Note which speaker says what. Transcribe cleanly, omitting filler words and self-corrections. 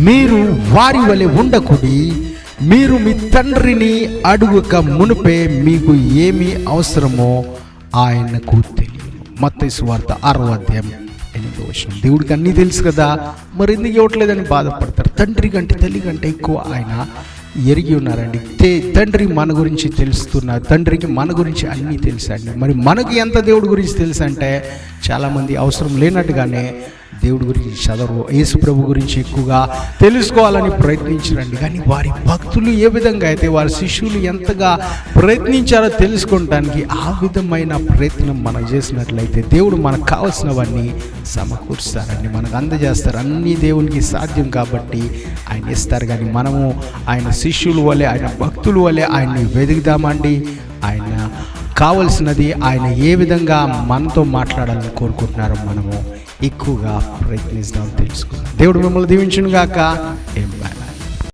Speaker 1: మీరు వారి వలె ఉండకుడి, మీరు మీ తండ్రిని అడుగక మునుపే మీకు ఏమి అవసరమో ఆయనకు తెలియదు. మత్తయి సువార్త 6:8. దేవుడికి అన్నీ తెలుసు కదా, మరి ఎందుకు ఇవ్వట్లేదని బాధపడతారు. తండ్రి కంటే తల్లి కంటే ఎక్కువ ఆయన ఎరిగి ఉన్నారండి. తండ్రి మన గురించి తెలుస్తున్నారు, తండ్రికి మన గురించి అన్నీ తెలుసండి. మరి మనకి ఎంత దేవుడి గురించి తెలుసు అంటే, చాలామంది అవసరం లేనట్టుగానే దేవుడి గురించి చదవరు, యేసు ప్రభు గురించి ఎక్కువగా తెలుసుకోవాలని ప్రయత్నించరండి. కానీ వారి భక్తులు ఏ విధంగా అయితే వారి శిష్యులు ఎంతగా ప్రయత్నించారో తెలుసుకోవడానికి, ఆ విధమైన ప్రయత్నం మనం చేసినట్లయితే దేవుడు మనకు కావాల్సినవన్నీ సమకూరుస్తారండి, మనకు అందజేస్తారు. అన్నీ దేవునికి సాధ్యం కాబట్టి ఆయన ఇస్తారు. కానీ మనము ఆయన శిష్యుల వలె, ఆయన భక్తుల వలె ఆయన్ని వెతుకుదామండి. ఆయన కావలసినది ఆయన ఏ విధంగా మనతో మాట్లాడాలని కోరుకుంటున్నారో మనము ఎక్కువగా ప్రయత్నిస్తాం, తెలుసుకుందాం. దేవుడు మిమ్మల్ని దీవించును గాక.